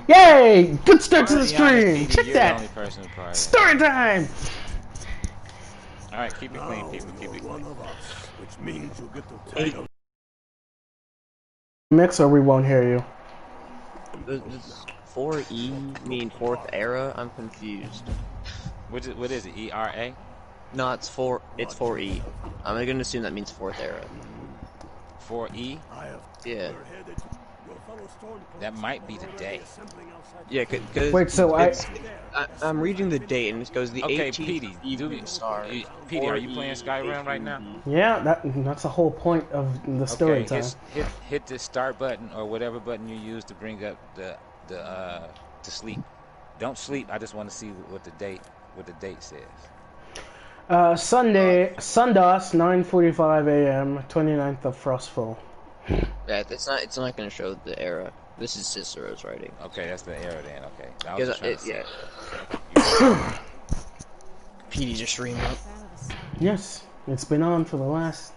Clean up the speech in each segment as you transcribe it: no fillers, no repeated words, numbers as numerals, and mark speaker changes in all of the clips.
Speaker 1: Yay! Good start to the
Speaker 2: Petey,
Speaker 1: stream! Check
Speaker 2: you're the
Speaker 1: that!
Speaker 2: only person who probably
Speaker 1: Story time!
Speaker 2: Alright, keep it clean, people. Keep it clean.
Speaker 3: Which means you'll get to take a
Speaker 1: Mix or we won't hear you.
Speaker 4: Does 4E mean fourth era? I'm confused.
Speaker 2: What is it? ERA?
Speaker 4: No, it's 4E. I'm gonna assume that means fourth era.
Speaker 2: 4E?
Speaker 4: Yeah.
Speaker 2: That might be the day.
Speaker 4: Yeah, cause
Speaker 1: Wait, so
Speaker 4: I'm reading the date and it goes the
Speaker 2: Okay,
Speaker 4: 18th
Speaker 2: Petey,
Speaker 4: evening star.
Speaker 2: Petey, are you playing Skyrim right now?
Speaker 1: Yeah, that's the whole point of the story time.
Speaker 2: Hit the start button or whatever button you use to bring up the to sleep. Don't sleep. I just want to see what the date says.
Speaker 1: Sunday, Sundas, 9:45 a.m., 29th of Frostfall.
Speaker 4: Yeah, it's not gonna show the era. This is Ciceros writing.
Speaker 2: Okay, that's the era then. Okay. I was
Speaker 4: Yeah,
Speaker 2: just trying to see.
Speaker 4: yeah. Petey just streamed up.
Speaker 1: Yes, it's been on for the last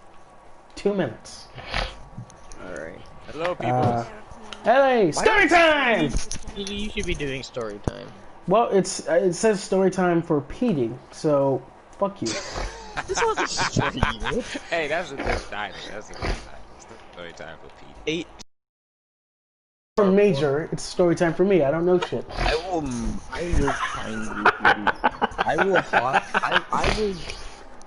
Speaker 1: 2 minutes.
Speaker 4: Alright.
Speaker 2: Hello, people.
Speaker 1: Hey, story time!
Speaker 4: Petey, you should be doing story time.
Speaker 1: Well, it says story time for Petey, so fuck you.
Speaker 4: This wasn't for you.
Speaker 2: Hey, that's a good title. That's a good title. Story time for Petey.
Speaker 4: 8.
Speaker 1: For Major, it's story time for me. I don't know shit.
Speaker 4: I will find you, Petey.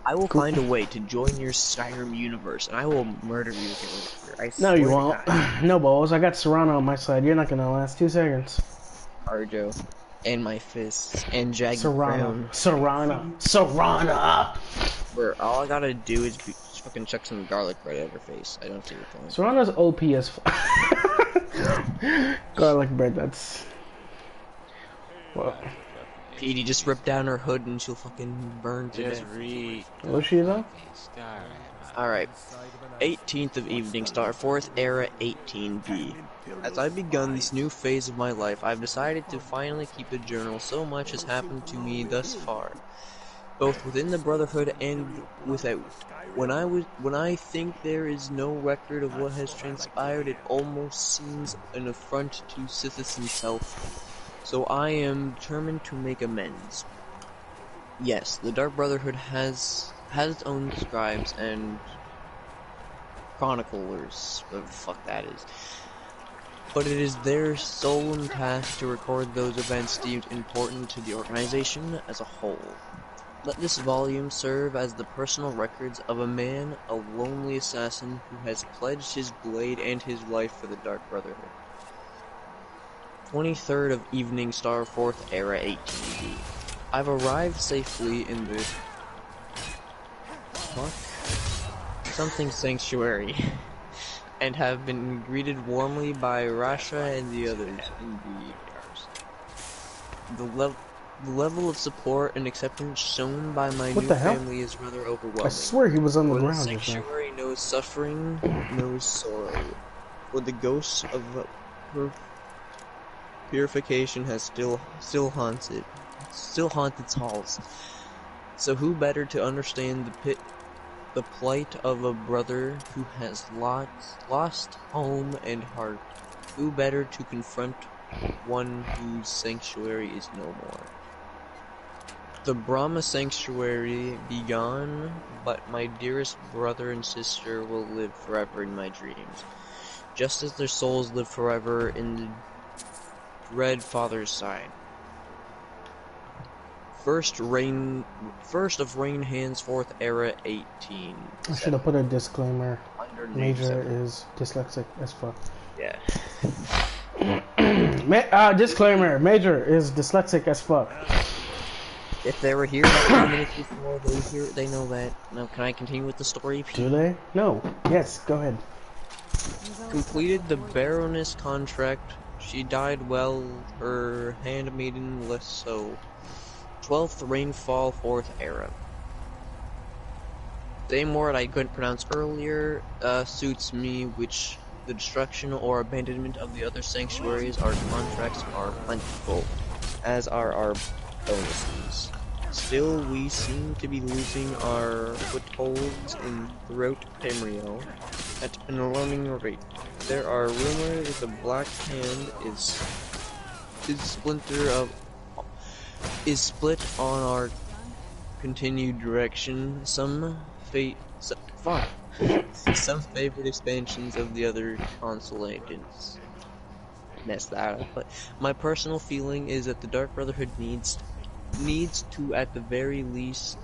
Speaker 4: I will find a way to join your Skyrim universe, and I will murder you here.
Speaker 1: No, you won't. No balls. I got Serrano on my side. You're not gonna last 2 seconds.
Speaker 4: Arjo, and my fists, and Jagged
Speaker 1: Serrano.
Speaker 4: Crown.
Speaker 1: Serrano.
Speaker 4: Where all I gotta do is fucking chuck some garlic right at her face. I don't see your point.
Speaker 1: Serrano's OP as garlic bread, that's... Well,
Speaker 4: Petey, just rip down her hood and she'll fucking burn to
Speaker 2: Just
Speaker 4: death.
Speaker 2: read.
Speaker 1: was she though?
Speaker 4: Alright. 18th of Evening Star, 4th Era 18B. As I've begun this new phase of my life, I've decided to finally keep a journal. So much has happened to me thus far, both within the Brotherhood and without. When I think there is no record of what has transpired, it almost seems an affront to Ciceros himself. So I am determined to make amends. Yes, the Dark Brotherhood has its own scribes and chroniclers, whatever the fuck that is. But it is their solemn task to record those events deemed important to the organization as a whole. Let this volume serve as the personal records of a man, a lonely assassin who has pledged his blade and his life for the Dark Brotherhood. 23rd of Evening Star, 4th Era 18B. I've arrived safely in the... something sanctuary, and have been greeted warmly by Rasha and the others in the level of support and acceptance shown by my new family is rather overwhelming.
Speaker 1: I swear he was on the ground.
Speaker 4: The sanctuary knows suffering, knows sorrow. For the ghost of purification has still haunts its halls. So who better to understand the plight of a brother who has lost home and heart? Who better to confront one whose sanctuary is no more? The Brahma sanctuary be gone, but my dearest brother and sister will live forever in my dreams, just as their souls live forever in the Red Father's side. First of Rain Hands, 4th Era 18.
Speaker 1: I should have put a disclaimer. Major
Speaker 4: 7.
Speaker 1: is dyslexic as fuck.
Speaker 4: Yeah.
Speaker 1: Disclaimer. Major is dyslexic as fuck.
Speaker 4: If they were here a few minutes before, they know that. Now, can I continue with the story?
Speaker 1: Do they? No. Yes, go ahead.
Speaker 4: Completed the Baroness contract. She died well, her handmaiden less so. 12th Rainfall, 4th Era. Same word I couldn't pronounce earlier suits me, which the destruction or abandonment of the other sanctuaries, our contracts are plentiful, as are our bonuses. Still, we seem to be losing our footholds throughout Tamriel at an alarming rate. There are rumors that the Black Hand is is split on our continued direction. Some favorite expansions of the other console agents. Mess that up. But my personal feeling is that the Dark Brotherhood needs to, at the very least,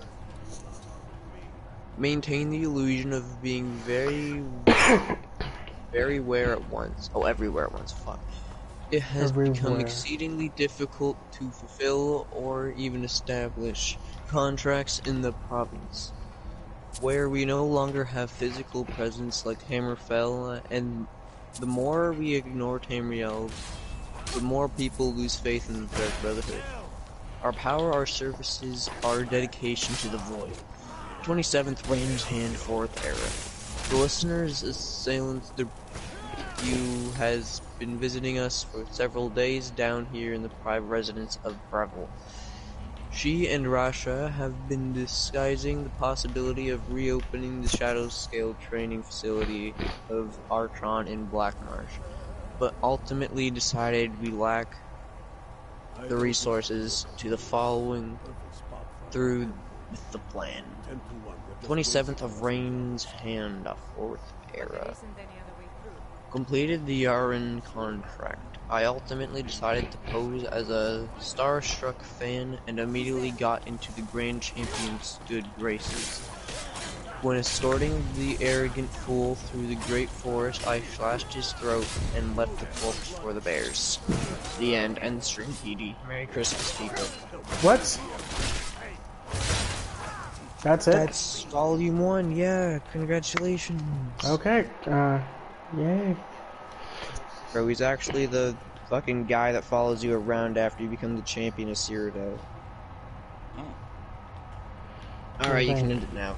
Speaker 4: maintain the illusion of being very everywhere at once. Fuck. It has become
Speaker 1: Everywhere.
Speaker 4: exceedingly difficult to fulfill or even establish contracts in the province, where we no longer have physical presence like Hammerfell, and the more we ignore Tamriel, the more people lose faith in the Dark Brotherhood. Our power, our services, our dedication to the Void. 27th Range Hand 4th Era. The listener's assailant you has been visiting us for several days down here in the private residence of Breville. She and Rasha have been discussing the possibility of reopening the Shadow Scale training facility of Artron in Blackmarsh, but ultimately decided we lack the resources to the following through with the plan. 27th of Rain's Hand, 4th Era. Completed the Yaren contract. I ultimately decided to pose as a starstruck fan and immediately got into the Grand Champion's good graces. When escorting the arrogant fool through the great forest, I slashed his throat and left the corpse for the bears. The end. End stream, Petey. Merry Christmas, people.
Speaker 1: What? That's it?
Speaker 4: That's volume 1, yeah, congratulations.
Speaker 1: Okay, yay.
Speaker 4: Bro, he's actually the fucking guy that follows you around after you become the champion of Cyrodiil. Alright, you can end it now.